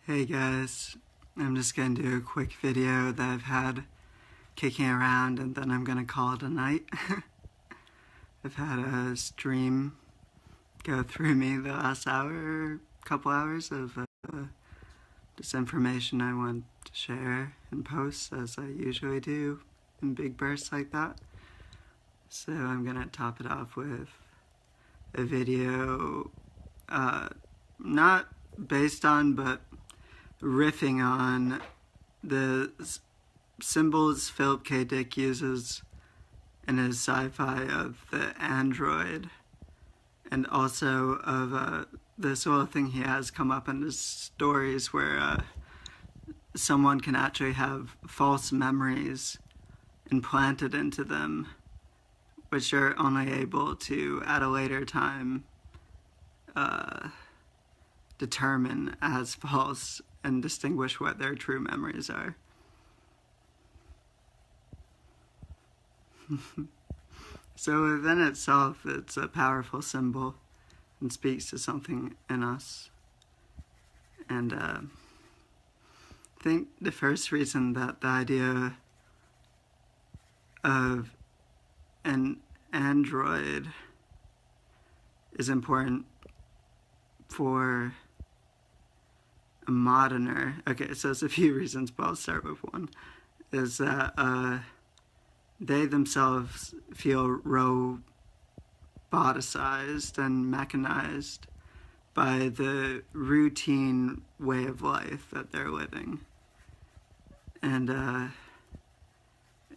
Hey guys, I'm just going to do a quick video that I've had kicking around and then I'm going to call it a night. I've had a stream go through me the last couple hours of just information I want to share and post, as I usually do in big bursts like that. So I'm going to top it off with a video not based on but riffing on the symbols Philip K. Dick uses in his sci-fi of the android, and also of this little thing he has come up in his stories where someone can actually have false memories implanted into them, which are only able to, at a later time, determine as false and distinguish what their true memories are. So within itself, it's a powerful symbol and speaks to something in us. And I think the first reason that the idea of an android is important for a moderner, okay, so there's a few reasons, but I'll start with one, is that they themselves feel roboticized and mechanized by the routine way of life that they're living. And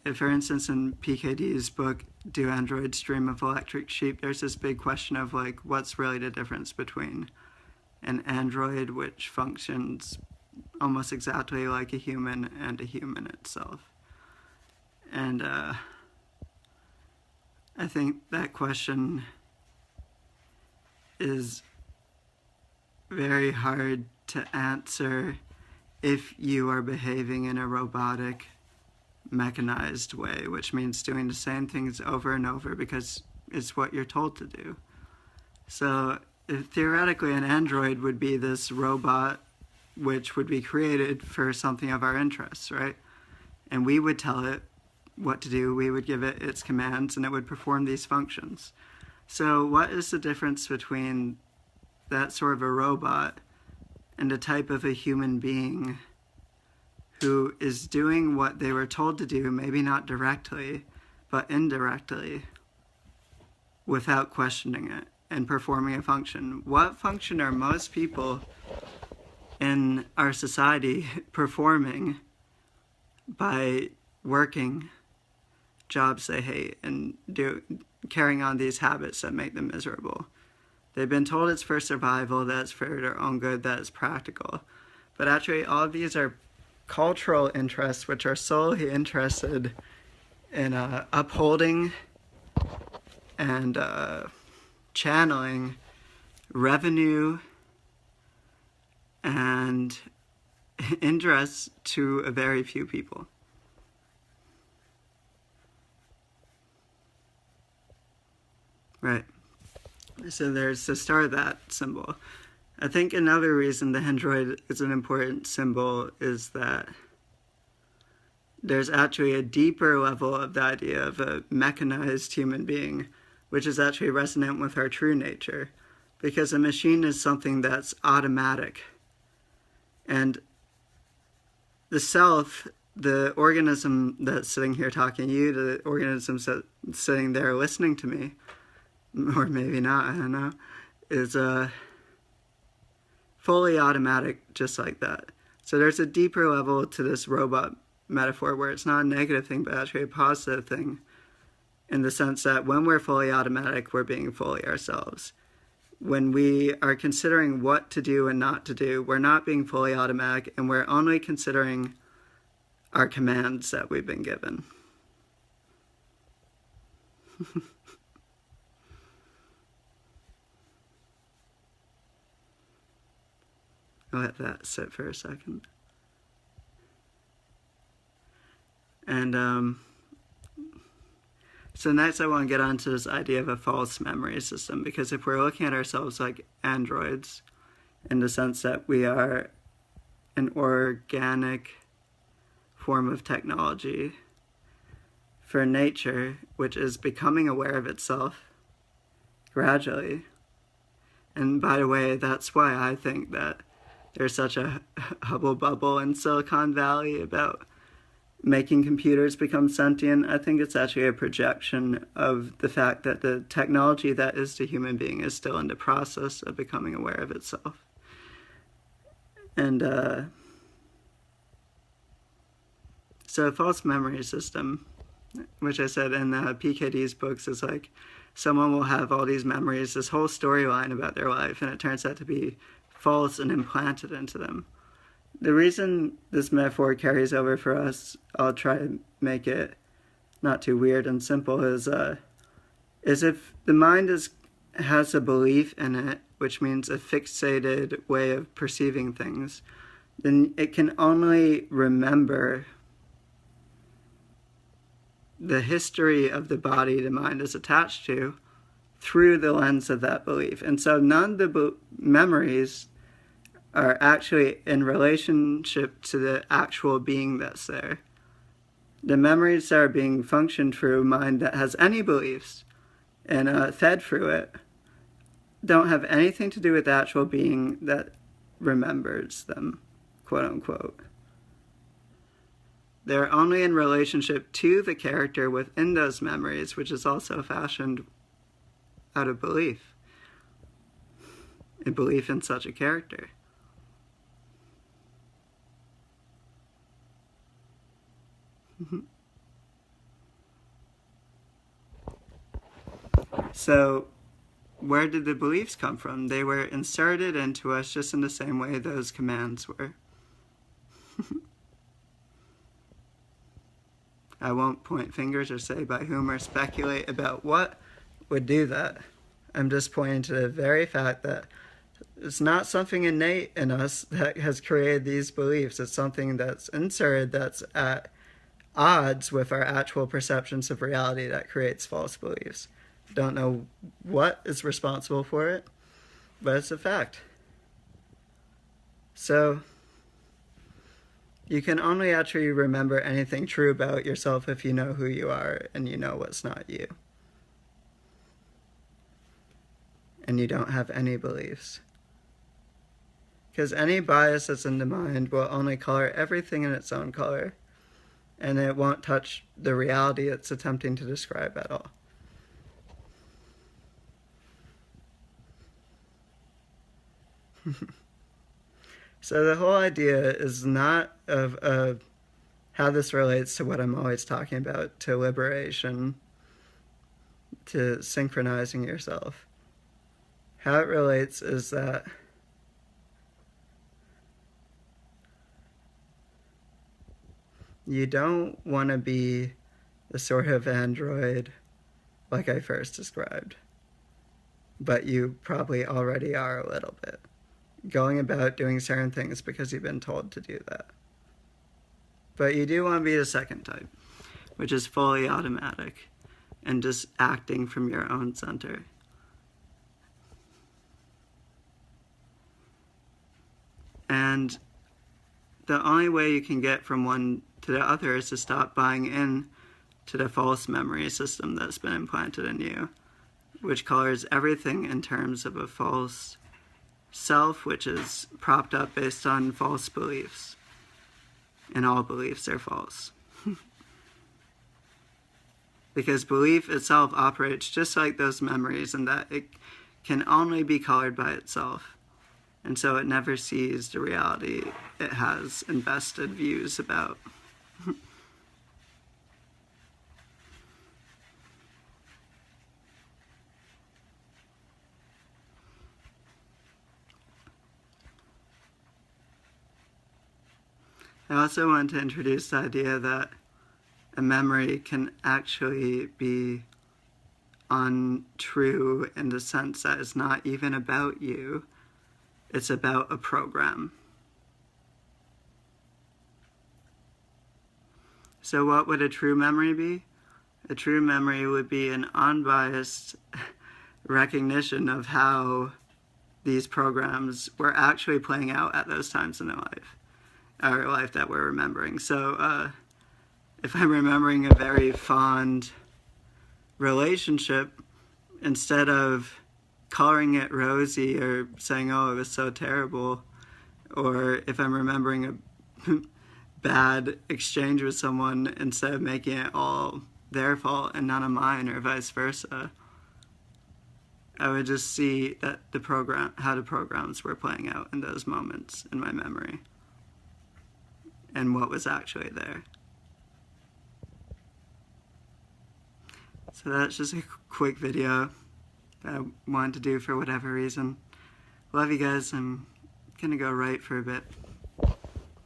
if, for instance, in PKD's book, Do Androids Dream of Electric Sheep, there's this big question of, like, what's really the difference between an android, which functions almost exactly like a human, and a human itself. And I think that question is very hard to answer if you are behaving in a robotic, mechanized way, which means doing the same things over and over because it's what you're told to do. So theoretically, an android would be this robot which would be created for something of our interests, right? And we would tell it what to do, we would give it its commands, and it would perform these functions. So what is the difference between that sort of a robot and a type of a human being who is doing what they were told to do, maybe not directly, but indirectly, without questioning it, and performing a function? What function are most people in our society performing by working jobs they hate and carrying on these habits that make them miserable? They've been told it's for survival, that it's for their own good, that it's practical. But actually, all of these are cultural interests which are solely interested in upholding and channeling revenue and interest to a very few people. Right. So there's the start of that symbol. I think another reason the android is an important symbol is that there's actually a deeper level of the idea of a mechanized human being, which is actually resonant with our true nature, because a machine is something that's automatic. And the self, the organism that's sitting here talking to you, the organism that's sitting there listening to me, or maybe not, I don't know, is fully automatic, just like that. So there's a deeper level to this robot metaphor where it's not a negative thing, but actually a positive thing, in the sense that when we're fully automatic, we're being fully ourselves. When we are considering what to do and not to do, we're not being fully automatic, and we're only considering our commands that we've been given. I'll let that sit for a second. And So next I want to get onto this idea of a false memory system, because if we're looking at ourselves like androids, in the sense that we are an organic form of technology for nature, which is becoming aware of itself gradually. And by the way, that's why I think that there's such a hubble bubble in Silicon Valley about making computers become sentient. I think it's actually a projection of the fact that the technology that is the human being is still in the process of becoming aware of itself. And so a false memory system, which I said in PKD's books, is like someone will have all these memories, this whole storyline about their life, and it turns out to be false and implanted into them. The reason this metaphor carries over for us, I'll try to make it not too weird and simple, is if the mind has a belief in it, which means a fixated way of perceiving things, then it can only remember the history of the body the mind is attached to through the lens of that belief. And so none of the memories are actually in relationship to the actual being that's there. The memories that are being functioned through a mind that has any beliefs and fed through it don't have anything to do with the actual being that remembers them, quote unquote. They're only in relationship to the character within those memories, which is also fashioned out of belief. A belief in such a character. So, where did the beliefs come from? They were inserted into us just in the same way those commands were. I won't point fingers or say by whom or speculate about what would do that. I'm just pointing to the very fact that it's not something innate in us that has created these beliefs. It's something that's inserted, that's at odds with our actual perceptions of reality, that creates false beliefs. Don't know what is responsible for it, but it's a fact. So, you can only actually remember anything true about yourself if you know who you are and you know what's not you. And you don't have any beliefs. Because any bias that's in the mind will only color everything in its own color, and it won't touch the reality it's attempting to describe at all. So the whole idea is not of how this relates to what I'm always talking about, to liberation, to synchronizing yourself. How it relates is that you don't want to be the sort of android like I first described, but you probably already are a little bit. Going about doing certain things because you've been told to do that. But you do want to be the second type, which is fully automatic and just acting from your own center. And the only way you can get from one to the other is to stop buying in to the false memory system that's been implanted in you, which colors everything in terms of a false self, which is propped up based on false beliefs. And all beliefs are false. Because belief itself operates just like those memories in that it can only be colored by itself. And so it never sees the reality it has invested views about. I also want to introduce the idea that a memory can actually be untrue in the sense that it's not even about you, it's about a program. So what would a true memory be? A true memory would be an unbiased recognition of how these programs were actually playing out at those times in their life, our life that we're remembering. So if I'm remembering a very fond relationship, instead of coloring it rosy or saying, oh, it was so terrible, or if I'm remembering a bad exchange with someone, instead of making it all their fault and none of mine, or vice versa, I would just see that how the programs were playing out in those moments in my memory and what was actually there. So that's just a quick video that I wanted to do for whatever reason. Love you guys. I'm gonna go write for a bit.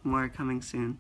More coming soon.